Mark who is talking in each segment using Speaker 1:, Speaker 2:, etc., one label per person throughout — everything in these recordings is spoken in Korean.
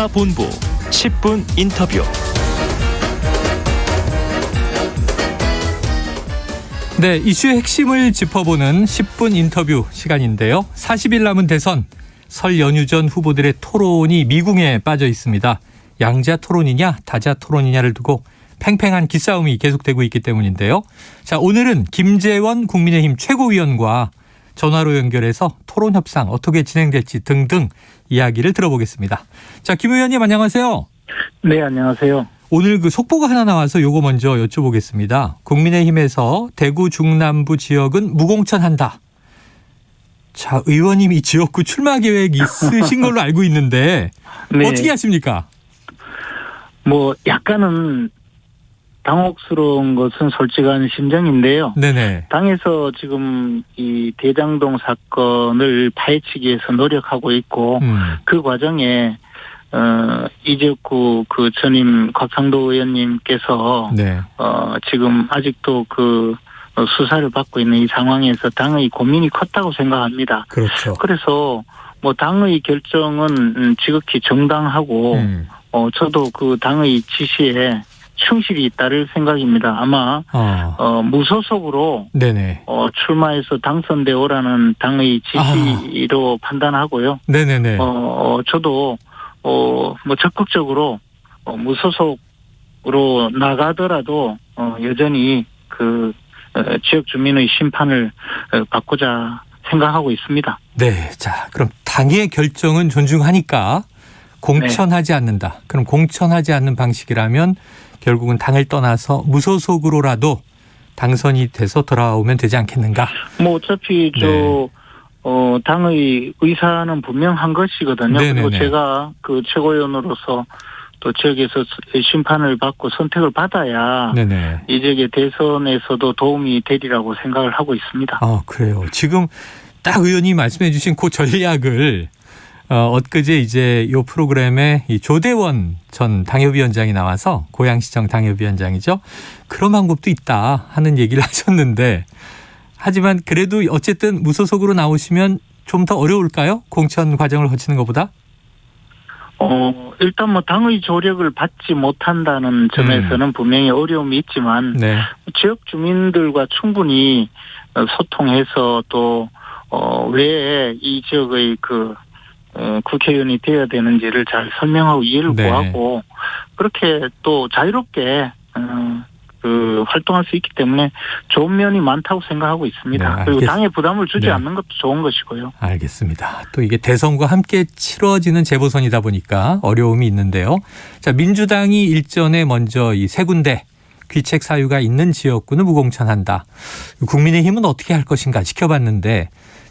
Speaker 1: 본부 10분 인터뷰.
Speaker 2: 네, 이슈의 핵심을 짚어보는 10분 인터뷰 시간인데요. 40일 남은 대선, 설 연휴 전 후보들의 토론이 미궁에 빠져 있습니다. 양자 토론이냐 다자 토론이냐를 두고 팽팽한 기싸움이 계속되고 있기 때문인데요. 자, 오늘은 김재원 국민의힘 최고위원과 전화로 연결해서 토론 협상 어떻게 진행될지 등등 이야기를 들어보겠습니다. 자, 김 의원님 안녕하세요.
Speaker 3: 네, 안녕하세요.
Speaker 2: 오늘 그 속보가 하나 나와서 요거 먼저 여쭤보겠습니다. 국민의힘에서 대구 중남부 지역은 무공천한다. 자, 의원님이 지역구 출마 계획 있으신 걸로 알고 있는데
Speaker 3: 네.
Speaker 2: 어떻게 하십니까?
Speaker 3: 뭐 약간은 당혹스러운 것은 솔직한 심정인데요.
Speaker 2: 네네.
Speaker 3: 당에서 지금 이 대장동 사건을 파헤치기 위해서 노력하고 있고 그 과정에 이재구 그 전임 곽상도 의원님께서
Speaker 2: 네.
Speaker 3: 지금 아직도 그 수사를 받고 있는 이 상황에서 당의 고민이 컸다고 생각합니다.
Speaker 2: 그렇죠.
Speaker 3: 그래서 뭐 당의 결정은 지극히 정당하고 저도 그 당의 지시에 충실히 따를 생각입니다. 아마 무소속으로
Speaker 2: 네네.
Speaker 3: 출마해서 당선돼 오라는 당의 지시로 판단하고요.
Speaker 2: 네네네.
Speaker 3: 저도 뭐 적극적으로 무소속으로 나가더라도 여전히 그 지역 주민의 심판을 받고자 생각하고 있습니다.
Speaker 2: 네. 자, 그럼 당의 결정은 존중하니까 공천하지 않는다. 그럼 공천하지 않는 방식이라면 결국은 당을 떠나서 무소속으로라도 당선이 돼서 돌아오면 되지 않겠는가?
Speaker 3: 뭐 어차피
Speaker 2: 네.
Speaker 3: 당의 의사는 분명한 것이거든요.
Speaker 2: 네네네.
Speaker 3: 그리고 제가 그 최고위원으로서 또 지역에서 심판을 받고 선택을 받아야
Speaker 2: 네네.
Speaker 3: 이 지역의 대선에서도 도움이 되리라고 생각을 하고 있습니다.
Speaker 2: 아, 그래요. 지금 딱 의원이 말씀해 주신 그 전략을 엊그제 이제 요 프로그램에 이 조대원 전 당협위원장이 나와서 고양시청 당협위원장이죠. 그런 방법도 있다 하는 얘기를 하셨는데 하지만 그래도 어쨌든 무소속으로 나오시면 좀 더 어려울까요? 공천 과정을 거치는 것보다?
Speaker 3: 일단 뭐 당의 조력을 받지 못한다는 점에서는 분명히 어려움이 있지만
Speaker 2: 네.
Speaker 3: 지역 주민들과 충분히 소통해서 또 왜 이 지역의 그 국회의원이 되어야 되는지를 잘 설명하고 이해를
Speaker 2: 네.
Speaker 3: 구하고 그렇게 또 자유롭게 그 활동할 수 있기 때문에 좋은 면이 많다고 생각하고 있습니다.
Speaker 2: 네,
Speaker 3: 그리고 당에 부담을 주지
Speaker 2: 네.
Speaker 3: 않는 것도 좋은 것이고요.
Speaker 2: 알겠습니다. 또 이게 대선과 함께 치러지는 재보선이다 보니까 어려움이 있는데요. 자, 민주당이 일전에 먼저 이 세 군데 귀책 사유가 있는 지역구는 무공천한다. 국민의힘은 어떻게 할 것인가 지켜봤는데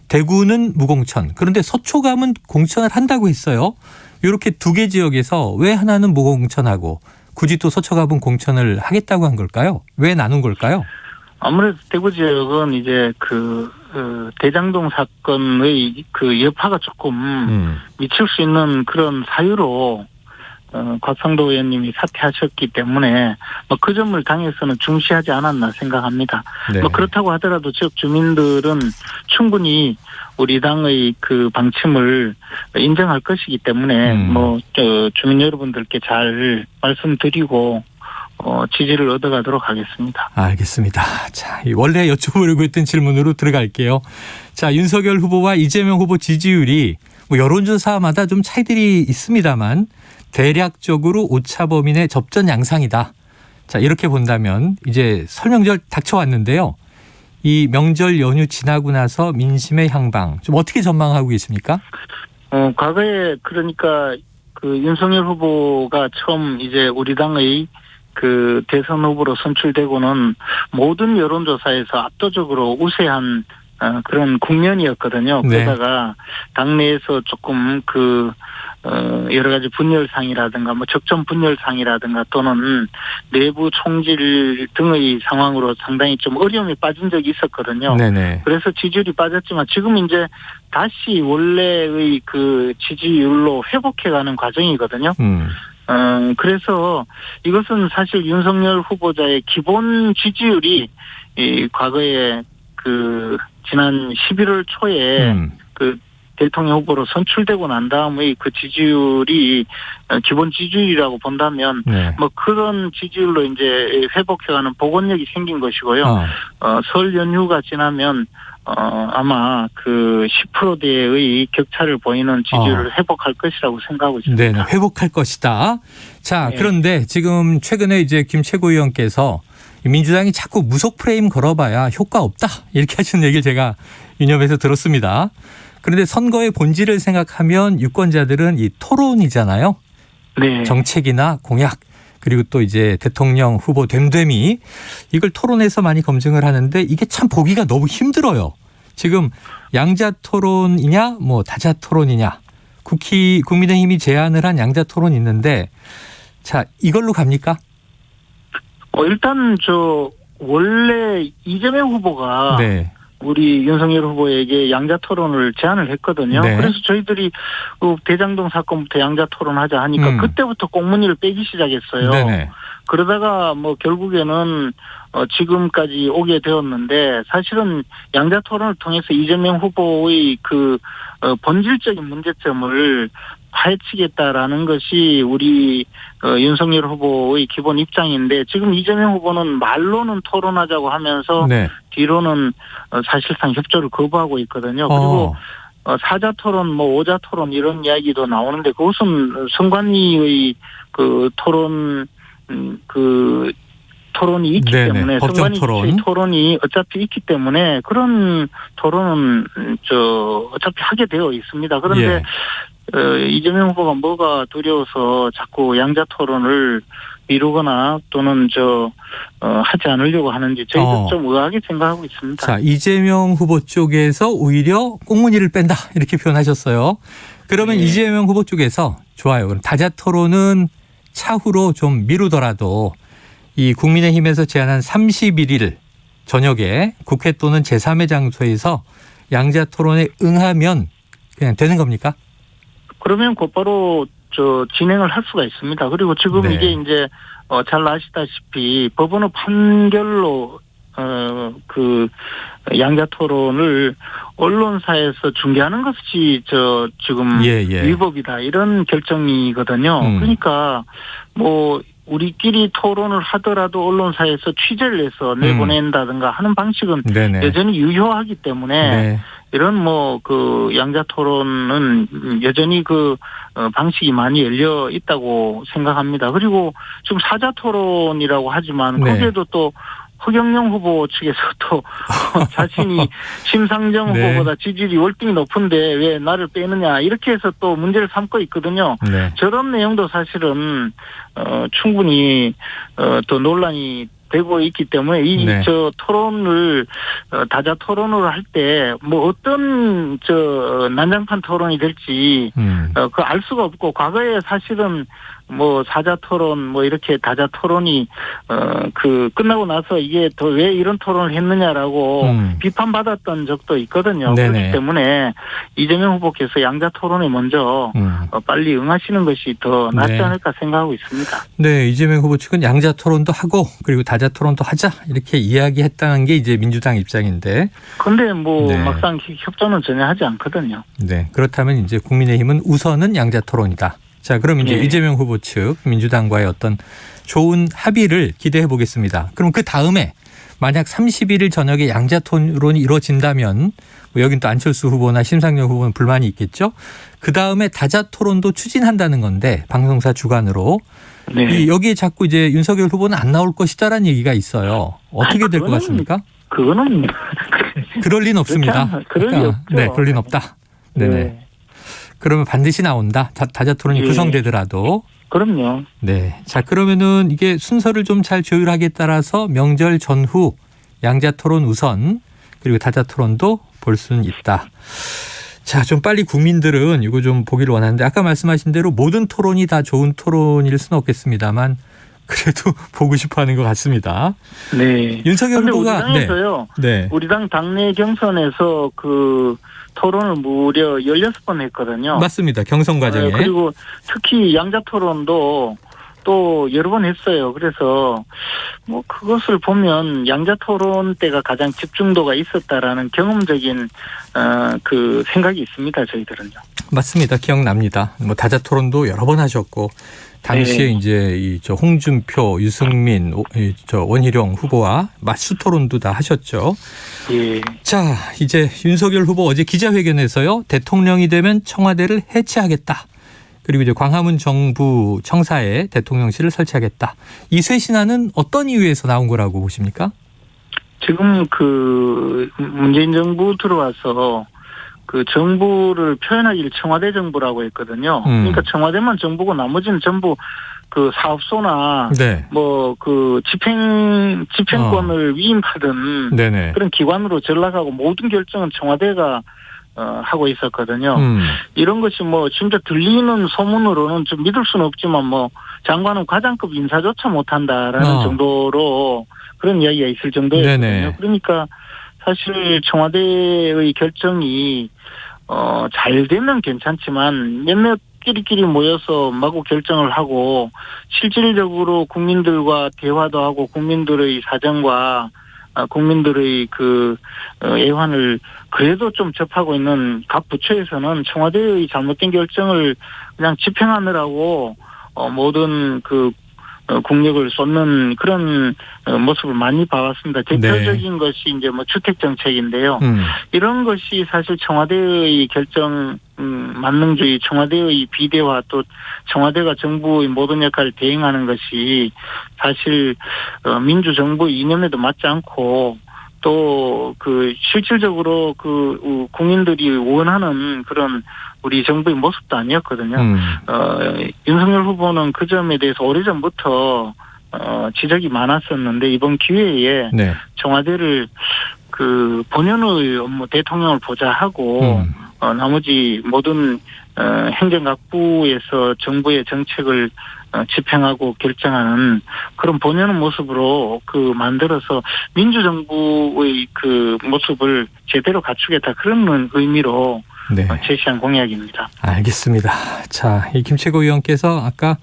Speaker 2: 대구는 무공천. 그런데 서초감은 공천을 한다고 했어요. 이렇게 두 개 지역에서 왜 하나는 무공천하고 굳이 또 서초갑은 공천을 하겠다고 한 걸까요? 왜 나눈 걸까요?
Speaker 3: 아무래도 대구 지역은 이제 그 대장동 사건의 그 여파가 조금 미칠 수 있는 그런 사유로 곽상도 의원님이 사퇴하셨기 때문에 뭐 그 점을 당에서는 중시하지 않았나 생각합니다.
Speaker 2: 네.
Speaker 3: 뭐 그렇다고 하더라도 지역 주민들은 충분히 우리 당의 그 방침을 인정할 것이기 때문에 뭐 주민 여러분들께 잘 말씀드리고 지지를 얻어가도록 하겠습니다.
Speaker 2: 알겠습니다. 자, 원래 여쭤보려고 했던 질문으로 들어갈게요. 자, 윤석열 후보와 이재명 후보 지지율이 뭐 여론조사마다 좀 차이들이 있습니다만 대략적으로 오차범위의 접전 양상이다. 자, 이렇게 본다면 이제 설 명절 닥쳐왔는데요. 이 명절 연휴 지나고 나서 민심의 향방 좀 어떻게 전망하고 계십니까?
Speaker 3: 과거에 그러니까 그 윤석열 후보가 처음 이제 우리 당의 그 대선 후보로 선출되고는 모든 여론조사에서 압도적으로 우세한 그런 국면이었거든요.
Speaker 2: 네.
Speaker 3: 그러다가 당내에서 조금 그 여러 가지 분열상이라든가 뭐 적정 분열상이라든가 또는 내부 총질 등의 상황으로 상당히 좀 어려움에 빠진 적이 있었거든요.
Speaker 2: 네네.
Speaker 3: 그래서 지지율이 빠졌지만 지금 이제 다시 원래의 그 지지율로 회복해가는 과정이거든요. 그래서 이것은 사실 윤석열 후보자의 기본 지지율이 이 과거에 그 지난 11월 초에 그 대통령 후보로 선출되고 난 다음의 그 지지율이 기본 지지율이라고 본다면
Speaker 2: 네.
Speaker 3: 뭐 그런 지지율로 이제 회복해가는 복원력이 생긴 것이고요. 설 연휴가 지나면 아마 그 10%대의 격차를 보이는 지지율을 회복할 것이라고 생각하고 있습니다.
Speaker 2: 네, 회복할 것이다. 자,
Speaker 3: 네.
Speaker 2: 그런데 지금 최근에 이제 김 최고위원께서 민주당이 자꾸 무속 프레임 걸어봐야 효과 없다 이렇게 하시는 얘기를 제가 유념해서 들었습니다. 그런데 선거의 본질을 생각하면 유권자들은 이 토론이잖아요.
Speaker 3: 네.
Speaker 2: 정책이나 공약 그리고 또 이제 대통령 후보 됨됨이 이걸 토론에서 많이 검증을 하는데 이게 참 보기가 너무 힘들어요. 지금 양자 토론이냐 뭐 다자 토론이냐 국민의힘이 제안을 한 양자 토론이 있는데 자 이걸로 갑니까?
Speaker 3: 일단 원래 이재명 후보가
Speaker 2: 네.
Speaker 3: 우리 윤석열 후보에게 양자 토론을 제안을 했거든요.
Speaker 2: 네.
Speaker 3: 그래서 저희들이 대장동 사건부터 양자 토론하자 하니까 그때부터 꽁무니를 빼기 시작했어요.
Speaker 2: 네네.
Speaker 3: 그러다가 뭐 결국에는 지금까지 오게 되었는데 사실은 양자 토론을 통해서 이재명 후보의 그 본질적인 문제점을 파헤치겠다라는 것이 우리 윤석열 후보의 기본 입장인데 지금 이재명 후보는 말로는 토론하자고 하면서
Speaker 2: 네.
Speaker 3: 뒤로는 사실상 협조를 거부하고 있거든요. 그리고 사자 토론, 뭐 오자 토론 이런 이야기도 나오는데 그것은 선관위의 그 토론이 있기
Speaker 2: 네네.
Speaker 3: 때문에
Speaker 2: 법정 토론.
Speaker 3: 토론이 어차피 있기 때문에 그런 토론은 어차피 하게 되어 있습니다. 그런데 이재명 후보가 뭐가 두려워서 자꾸 양자 토론을 미루거나 또는 하지 않으려고 하는지 저희도 좀 의아하게 생각하고 있습니다.
Speaker 2: 자, 이재명 후보 쪽에서 오히려 꽁무니를 뺀다 이렇게 표현하셨어요. 그러면
Speaker 3: 네.
Speaker 2: 이재명 후보 쪽에서 좋아요. 그럼 다자 토론은 차후로 좀 미루더라도 이 국민의힘에서 제안한 31일 저녁에 국회 또는 제3의 장소에서 양자 토론에 응하면 그냥 되는 겁니까?
Speaker 3: 그러면 곧바로 진행을 할 수가 있습니다. 그리고 지금
Speaker 2: 네.
Speaker 3: 이게 이제 잘 아시다시피 법원의 판결로 그 양자 토론을 언론사에서 중계하는 것이 지금 위법이다 이런 결정이거든요. 그러니까 뭐 우리끼리 토론을 하더라도 언론사에서 취재를 해서 내보낸다든가 하는 방식은
Speaker 2: 네네.
Speaker 3: 여전히 유효하기 때문에
Speaker 2: 네.
Speaker 3: 이런 뭐 그 양자 토론은 여전히 그 방식이 많이 열려 있다고 생각합니다. 그리고 지금 사자 토론이라고 하지만
Speaker 2: 네.
Speaker 3: 거기에도 또 허경영 후보 측에서 또 자신이 심상정
Speaker 2: 네.
Speaker 3: 후보보다 지지율이 월등히 높은데 왜 나를 빼느냐 이렇게 해서 또 문제를 삼고 있거든요.
Speaker 2: 네.
Speaker 3: 저런 내용도 사실은 충분히 또 논란이 되고 있기 때문에
Speaker 2: 네.
Speaker 3: 토론을 다자 토론으로 할 때 뭐 어떤 난장판 토론이 될지 그 알 수가 없고 과거에 사실은 뭐 사자 토론 뭐 이렇게 다자 토론이 그 끝나고 나서 이게 더 왜 이런 토론을 했느냐라고 비판받았던 적도 있거든요.
Speaker 2: 네네.
Speaker 3: 그렇기 때문에 이재명 후보께서 양자 토론에 먼저 빨리 응하시는 것이 더 낫지
Speaker 2: 네.
Speaker 3: 않을까 생각하고 있습니다.
Speaker 2: 네, 이재명 후보 측은 양자 토론도 하고 그리고 다자 토론도 하자 이렇게 이야기했다는 게 이제 민주당 입장인데.
Speaker 3: 그런데 뭐
Speaker 2: 네.
Speaker 3: 막상 협조는 전혀 하지 않거든요.
Speaker 2: 네, 그렇다면 이제 국민의힘은 우선은 양자 토론이다. 자, 그럼 이제
Speaker 3: 네.
Speaker 2: 이재명 후보 측 민주당과의 어떤 좋은 합의를 기대해 보겠습니다. 그럼 그 다음에 만약 31일 저녁에 양자 토론이 이루어진다면 뭐 여긴 또 안철수 후보나 심상정 후보는 불만이 있겠죠. 그 다음에 다자 토론도 추진한다는 건데 방송사 주관으로
Speaker 3: 네.
Speaker 2: 여기에 자꾸 이제 윤석열 후보는 안 나올 것이다라는 얘기가 있어요. 어떻게 될 것 같습니까?
Speaker 3: 그거는
Speaker 2: 그럴 리는 없습니다.
Speaker 3: 그럴 리 없죠.
Speaker 2: 네, 그럴 리는 없다. 네네.
Speaker 3: 네.
Speaker 2: 그러면 반드시 나온다. 다자 토론이
Speaker 3: 예.
Speaker 2: 구성되더라도.
Speaker 3: 그럼요.
Speaker 2: 네. 자, 그러면은 이게 순서를 좀 잘 조율하기에 따라서 명절 전후 양자 토론 우선 그리고 다자 토론도 볼 수는 있다. 자, 좀 빨리 국민들은 이거 좀 보기를 원하는데 아까 말씀하신 대로 모든 토론이 다 좋은 토론일 수는 없겠습니다만 그래도 보고 싶어 하는 것 같습니다.
Speaker 3: 네.
Speaker 2: 윤석열
Speaker 3: 근데
Speaker 2: 후보가
Speaker 3: 우리 당에서요.
Speaker 2: 네.
Speaker 3: 우리 당 당내 경선에서 그 토론을 무려 16번 했거든요.
Speaker 2: 맞습니다. 경선 과정에.
Speaker 3: 그리고 특히 양자 토론도 또 여러 번 했어요. 그래서 뭐 그것을 보면 양자 토론 때가 가장 집중도가 있었다라는 경험적인 그 생각이 있습니다. 저희들은요.
Speaker 2: 맞습니다. 기억납니다. 뭐 다자 토론도 여러 번 하셨고 당시에 이제 저 홍준표, 유승민, 저 원희룡 후보와 맞수 토론도 다 하셨죠.
Speaker 3: 예.
Speaker 2: 자, 이제 윤석열 후보 어제 기자회견에서요. 대통령이 되면 청와대를 해체하겠다. 그리고 이제 광화문 정부 청사에 대통령실을 설치하겠다. 이 쇄신안은 어떤 이유에서 나온 거라고 보십니까?
Speaker 3: 지금 그 문재인 정부 들어와서 그 정부를 표현하기를 청와대 정부라고 했거든요. 그러니까 청와대만 정부고 나머지는 전부 그 사업소나
Speaker 2: 네.
Speaker 3: 뭐 그 집행권을 위임받은
Speaker 2: 네네.
Speaker 3: 그런 기관으로 전락하고 모든 결정은 청와대가 하고 있었거든요. 이런 것이 뭐 진짜 들리는 소문으로는 좀 믿을 수는 없지만 뭐 장관은 과장급 인사조차 못한다라는 정도로 그런 이야기가 있을 정도였거든요.
Speaker 2: 네네.
Speaker 3: 그러니까 사실 청와대의 결정이 잘 되면 괜찮지만 몇몇 끼리끼리 모여서 마구 결정을 하고 실질적으로 국민들과 대화도 하고 국민들의 사정과 국민들의 그 애환을 그래도 좀 접하고 있는 각 부처에서는 청와대의 잘못된 결정을 그냥 집행하느라고 모든 그 국력을 쏟는 그런 모습을 많이 봐왔습니다. 대표적인 것이 이제 뭐 주택 정책인데요. 이런 것이 사실 청와대의 결정 만능주의, 청와대의 비대화 또 청와대가 정부의 모든 역할을 대행하는 것이 사실 민주정부 이념에도 맞지 않고 또 그 실질적으로 그 국민들이 원하는 그런 우리 정부의 모습도 아니었거든요. 윤석열 후보는 그 점에 대해서 오래전부터 지적이 많았었는데 이번 기회에
Speaker 2: 네.
Speaker 3: 청와대를 그 본연의 업무 대통령을 보좌하고 나머지 모든 행정각부에서 정부의 정책을 집행하고 결정하는 그런 본연의 모습으로 그 만들어서 민주정부의 그 모습을 제대로 갖추겠다 그런 의미로
Speaker 2: 네.
Speaker 3: 제시한 공약입니다.
Speaker 2: 알겠습니다. 자, 이 김채고 의원께서 아까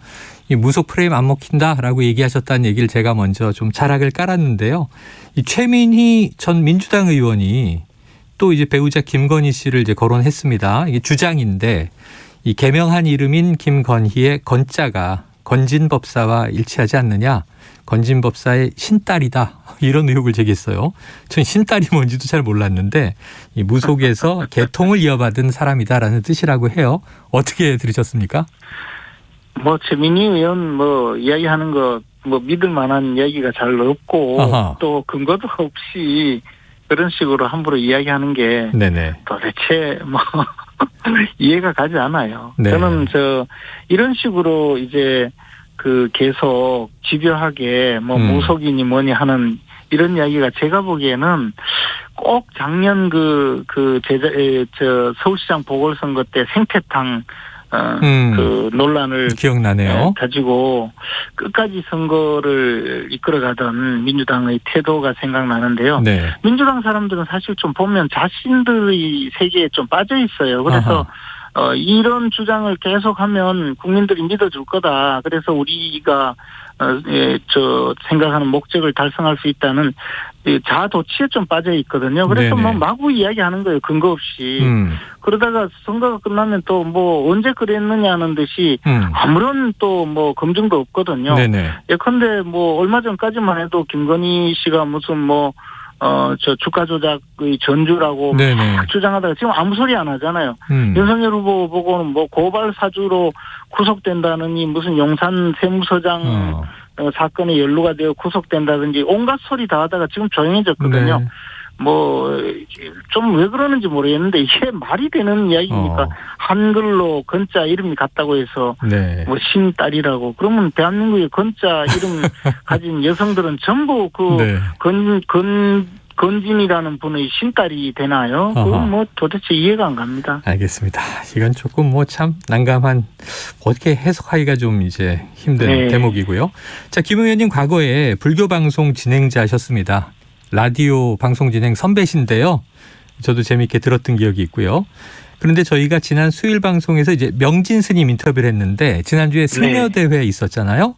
Speaker 2: 이 무속 프레임 안 먹힌다라고 얘기하셨다는 얘기를 제가 먼저 좀 자락을 깔았는데요. 이 최민희 전 민주당 의원이 또 이제 배우자 김건희 씨를 이제 거론했습니다. 이게 주장인데 이 개명한 이름인 김건희의 건자가 건진법사와 일치하지 않느냐. 건진법사의 신딸이다. 이런 의혹을 제기했어요. 전 신딸이 뭔지도 잘 몰랐는데 이 무속에서 계통을 이어받은 사람이다라는 뜻이라고 해요. 어떻게 들으셨습니까?
Speaker 3: 뭐 최민희 의원 뭐 이야기하는 거 뭐 믿을 만한 이야기가 잘 없고
Speaker 2: 아하.
Speaker 3: 또 근거도 없이 그런 식으로 함부로 이야기하는 게
Speaker 2: 네네.
Speaker 3: 도대체 뭐 이해가 가지 않아요.
Speaker 2: 네.
Speaker 3: 저는 이런 식으로 이제 그 계속 집요하게 뭐 무속이니 뭐니 하는 이런 이야기가 제가 보기에는 꼭 작년 서울시장 보궐선거 때 생태탕 그 논란을
Speaker 2: 기억나네요.
Speaker 3: 가지고 끝까지 선거를 이끌어가던 민주당의 태도가 생각나는데요.
Speaker 2: 네.
Speaker 3: 민주당 사람들은 사실 좀 보면 자신들의 세계에 좀 빠져 있어요. 그래서 이런 주장을 계속하면 국민들이 믿어줄 거다. 그래서 우리가 생각하는 목적을 달성할 수 있다는 자아도취에 좀 빠져 있거든요. 그래서
Speaker 2: 네네.
Speaker 3: 뭐 마구 이야기하는 거예요. 근거 없이. 그러다가 선거가 끝나면 또 뭐 언제 그랬느냐는 듯이 아무런 또 뭐 검증도 없거든요.
Speaker 2: 네네.
Speaker 3: 예컨대 뭐 얼마 전까지만 해도 김건희 씨가 무슨 주가 조작의 전주라고
Speaker 2: 네네.
Speaker 3: 막 주장하다가 지금 아무 소리 안 하잖아요. 윤석열 후보 보고는 뭐 고발 사주로 구속된다느니 무슨 용산 세무서장 사건에 연루가 되어 구속된다든지 온갖 소리 다 하다가 지금 조용해졌거든요.
Speaker 2: 네.
Speaker 3: 좀 왜 그러는지 모르겠는데 이게 말이 되는 이야기입니까? 한글로 건자 이름이 같다고 해서
Speaker 2: 네.
Speaker 3: 뭐 신딸이라고 그러면 대한민국의 건자 이름 가진 여성들은 전부
Speaker 2: 네.
Speaker 3: 건진이라는 분의 신딸이 되나요? 그건 뭐 도대체 이해가 안 갑니다.
Speaker 2: 알겠습니다. 이건 조금 참 난감한 어떻게 해석하기가 좀 이제 힘든
Speaker 3: 네.
Speaker 2: 대목이고요. 자, 김 의원님 과거에 불교 방송 진행자셨습니다. 라디오 방송 진행 선배신데요. 저도 재미있게 들었던 기억이 있고요. 그런데 저희가 지난 수요일 방송에서 이제 명진 스님 인터뷰를 했는데 지난주에 승려대회 있었잖아요.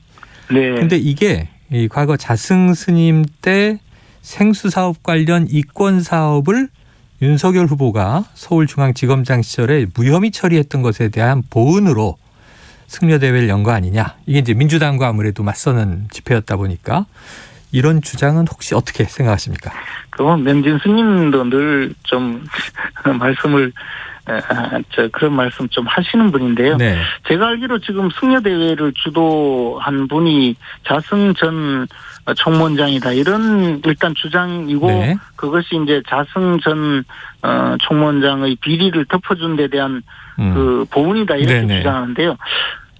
Speaker 3: 네.
Speaker 2: 근데 이게 이 과거 자승 스님 때 생수 사업 관련 이권 사업을 윤석열 후보가 서울중앙지검장 시절에 무혐의 처리했던 것에 대한 보은으로 승려대회를 연 거 아니냐. 이게 이제 민주당과 아무래도 맞서는 집회였다 보니까 이런 주장은 혹시 어떻게 생각하십니까?
Speaker 3: 그건 명진 스님도 늘 좀 말씀을 그런 말씀 좀 하시는 분인데요.
Speaker 2: 네.
Speaker 3: 제가 알기로 지금 승려대회를 주도한 분이 자승 전 총무원장이다. 이런 일단 주장이고
Speaker 2: 네.
Speaker 3: 그것이 이제 자승 전 총무원장의 비리를 덮어준 데 대한 그 보훈이다. 이렇게
Speaker 2: 네네.
Speaker 3: 주장하는데요.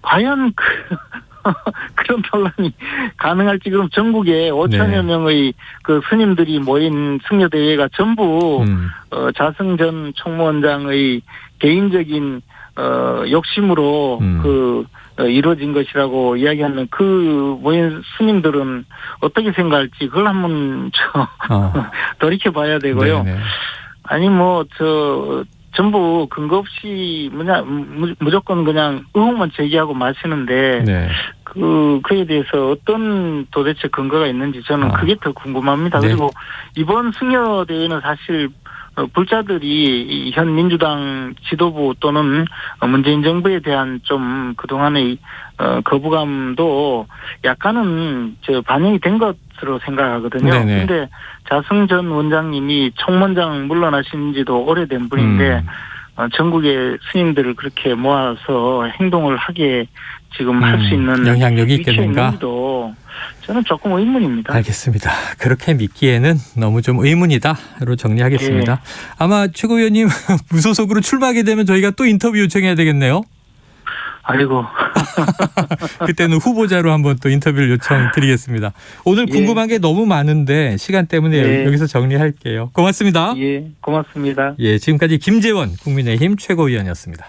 Speaker 3: 과연 그런 논란이 가능할지. 그럼 전국에 5천여
Speaker 2: 네.
Speaker 3: 명의 그 스님들이 모인 승려대회가 전부 자승 전 총무원장의 개인적인 욕심으로 이루어진 것이라고 이야기하는 그 모인 스님들은 어떻게 생각할지 그걸 한번 돌이켜봐야 되고요.
Speaker 2: 네네.
Speaker 3: 아니 전부 근거 없이 무조건 그냥 의혹만 제기하고 마시는데
Speaker 2: 네.
Speaker 3: 그에 대해서 어떤 도대체 근거가 있는지 저는 그게 더 궁금합니다.
Speaker 2: 네.
Speaker 3: 그리고 이번 승려대회는 사실 불자들이 현 민주당 지도부 또는 문재인 정부에 대한 좀 그동안의 거부감도 약간은 반영이 된 것으로 생각하거든요. 그런데 자승 전 원장님이 총무원장 물러나신 지도 오래된 분인데 전국의 스님들을 그렇게 모아서 행동을 하게 지금 할 수 있는
Speaker 2: 영향력이 있겠는가?
Speaker 3: 있는지도 저는 조금 의문입니다.
Speaker 2: 알겠습니다. 그렇게 믿기에는 너무 좀 의문이다로 정리하겠습니다.
Speaker 3: 예.
Speaker 2: 아마 최고위원님 무소속으로 출마하게 되면 저희가 또 인터뷰 요청해야 되겠네요.
Speaker 3: 아이고.
Speaker 2: 그때는 후보자로 한번 또 인터뷰를 요청드리겠습니다. 오늘 궁금한 게 너무 많은데 시간 때문에 여기서 정리할게요. 고맙습니다.
Speaker 3: 예, 고맙습니다.
Speaker 2: 예, 지금까지 김재원 국민의힘 최고위원이었습니다.